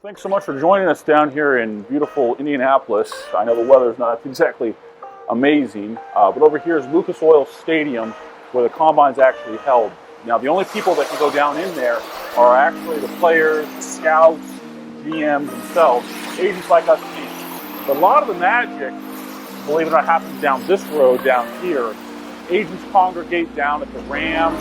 Thanks so much for joining us down here in beautiful Indianapolis. I know the weather's not exactly amazing, but over here is Lucas Oil Stadium where the combine's actually held. Now, the only people that can go down in there are actually the players, the scouts, GMs themselves, agents like us teams. But a lot of the magic, believe it or not, happens down this road down here. Agents congregate down at the Ram.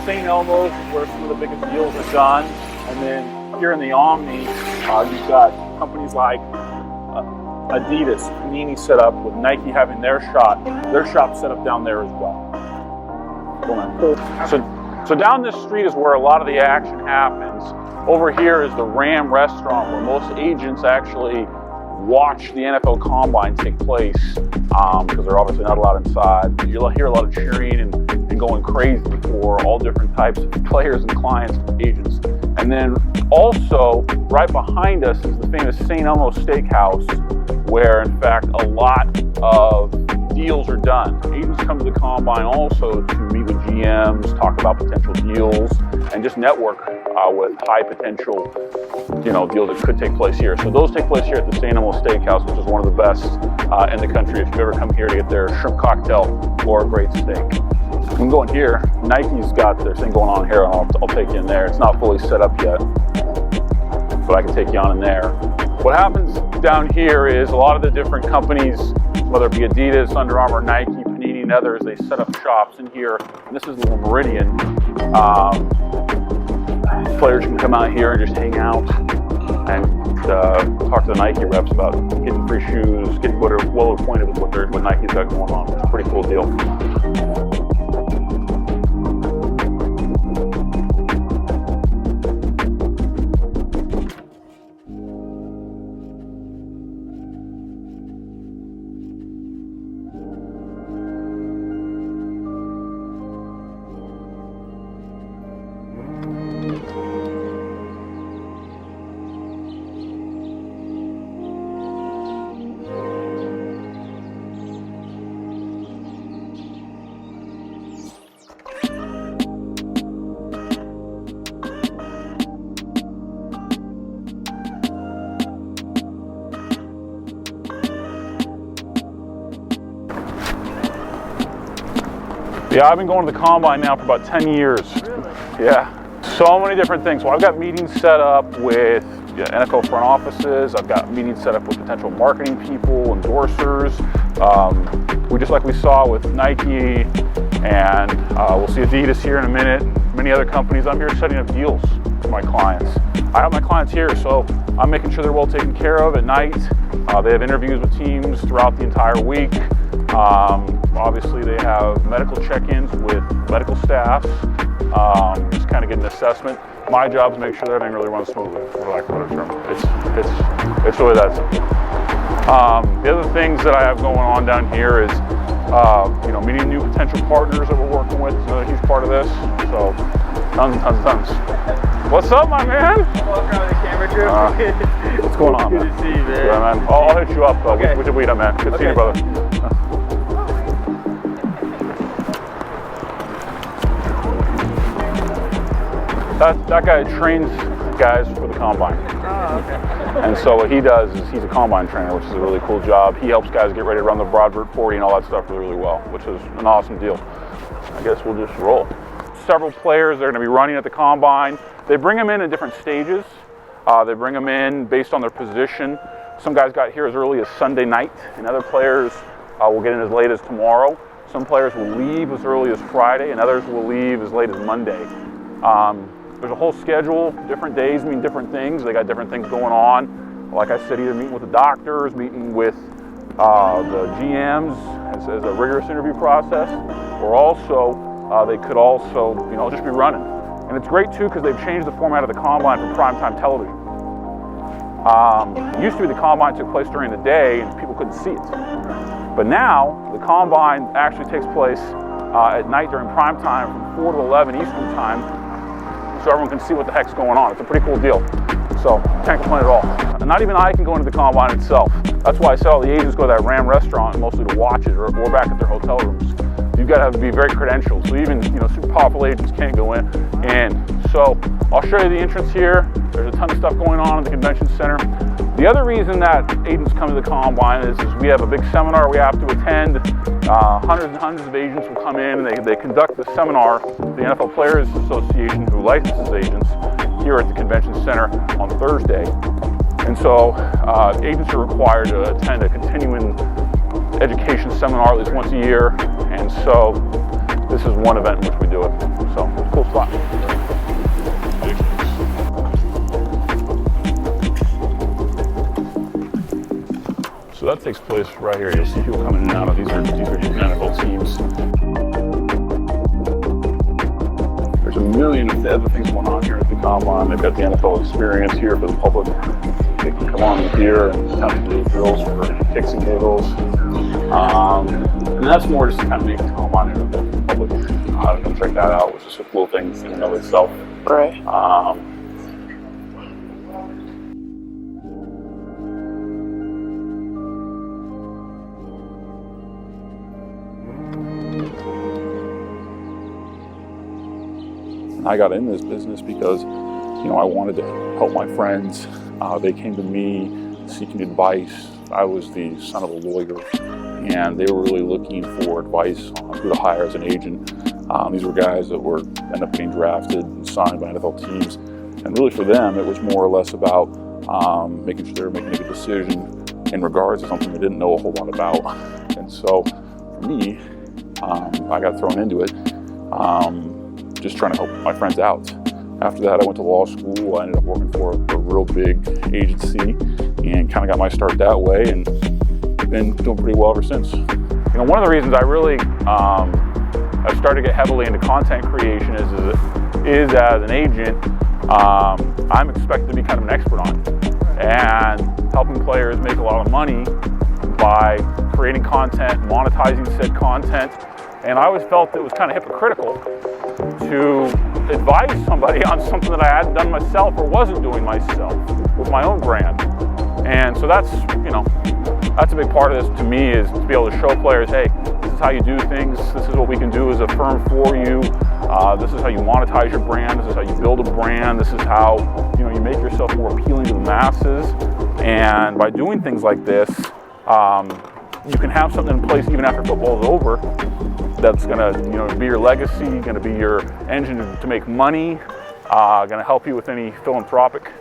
St. Elmo's is where some of the biggest deals are done. And then here in the Omni, you've got companies like Adidas, Panini set up with Nike having their shop set up down there as well. So down this street is where a lot of the action happens. Over here is the Ram restaurant where most agents actually watch the NFL Combine take place because they're obviously not allowed inside. You'll hear a lot of cheering and going crazy for all different types of players and clients and agents. And then also right behind us is the famous St. Elmo's Steakhouse, where in fact a lot of deals are done. Agents come to the Combine also to meet with GMs, talk about potential deals, and just network with high potential, deals that could take place here. So those take place here at the St. Elmo's Steakhouse, which is one of the best in the country if you've ever come here to get their shrimp cocktail or a great steak. We can go in here. Nike's got their thing going on here, and I'll take you in there. It's not fully set up yet, but I can take you on in there. What happens down here is a lot of the different companies, whether it be Adidas, Under Armour, Nike, Panini, and others, they set up shops in here. And this is the little Meridian. Players can come out here and just hang out and talk to the Nike reps about getting free shoes, getting well acquainted with what Nike's got going on. It's a pretty cool deal. Yeah, I've been going to the Combine now for about 10 years. Really? Yeah, so many different things. So I've got meetings set up with NFL front offices. I've got meetings set up with potential marketing people, endorsers. Just like we saw with Nike, and we'll see Adidas here in a minute. Many other companies. I'm here setting up deals for my clients. I have my clients here, so I'm making sure they're well taken care of at night. They have interviews with teams throughout the entire week. Obviously, they have medical check-ins with medical staff, just kind of get an assessment. My job is to make sure that everything really runs smoothly, for lack of a better term. It's really that simple. The other things that I have going on down here is, meeting new potential partners that we're working with is another huge part of this. So, tons and tons and tons. What's up, my man? Walk around the camera trip. What's going on, Good man? to see you, man. Yeah, man. I'll hit you up. Okay. We should meet up, man. Good to see you, brother. That guy trains guys for the Combine. Oh, okay. And so what he does is he's a Combine trainer, which is a really cool job. He helps guys get ready to run the Broadvert 40 and all that stuff really, really well, which is an awesome deal. I guess we'll just roll. Several players that are going to be running at the Combine. They bring them in different stages. They bring them in based on their position. Some guys got here as early as Sunday night, and other players will get in as late as tomorrow. Some players will leave as early as Friday, and others will leave as late as Monday. There's a whole schedule, different days mean different things. They got different things going on. Like I said, either meeting with the doctors, meeting with the GMs as a rigorous interview process, or also they could also, just be running. And it's great too because they've changed the format of the Combine for primetime television. It used to be the Combine took place during the day and people couldn't see it. But now the Combine actually takes place at night during prime time from 4 to 11 Eastern time, so everyone can see what the heck's going on. It's a pretty cool deal. So can't complain at all. And not even I can go into the Combine itself. That's why I said all the agents go to that Ram restaurant mostly to watch it or back at their hotel rooms. You've got to be very credentialed. So even super powerful agents can't go in. And so I'll show you the entrance here. There's a ton of stuff going on in the convention center. The other reason that agents come to the Combine is we have a big seminar we have to attend. Hundreds and hundreds of agents will come in and they conduct the seminar, the NFL Players Association, who licenses agents, here at the convention center on Thursday. And so agents are required to attend a continuing education seminar at least once a year. And so this is one event in which we do it. So cool spot. So that takes place right here. You'll see people coming in and out of these are different NFL teams. There's a million of other things going on here at the Combine. They've got the NFL experience here for the public. They can come on here and kind of do drills for kicks and giggles. And that's more just to kind of make the Combine here for the public. Come check that out, which is a cool thing in and of itself. Right. I got in this business because, I wanted to help my friends. They came to me seeking advice. I was the son of a lawyer, and they were really looking for advice on who to hire as an agent. These were guys that ended up getting drafted and signed by NFL teams. And really for them, it was more or less about making sure they were making a good decision in regards to something they didn't know a whole lot about. And so for me, I got thrown into it. Just trying to help my friends out. After that, I went to law school. I ended up working for a real big agency and kind of got my start that way, and been doing pretty well ever since. One of the reasons I really I started to get heavily into content creation is as an agent, I'm expected to be kind of an expert on it, and helping players make a lot of money by creating content, monetizing said content. And I always felt it was kind of hypocritical to advise somebody on something that I hadn't done myself or wasn't doing myself with my own brand. And so that's a big part of this to me, is to be able to show players, hey, this is how you do things. This is what we can do as a firm for you. This is how you monetize your brand. This is how you build a brand. This is how you make yourself more appealing to the masses. And by doing things like this, you can have something in place even after football is over. That's gonna, be your legacy, gonna be your engine to make money, gonna help you with any philanthropic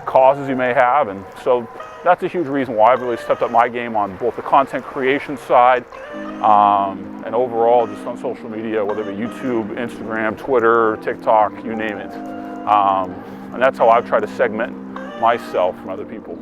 causes you may have. And so that's a huge reason why I've really stepped up my game on both the content creation side and overall just on social media, whether it be YouTube, Instagram, Twitter, TikTok, you name it. And that's how I've tried to segment myself from other people.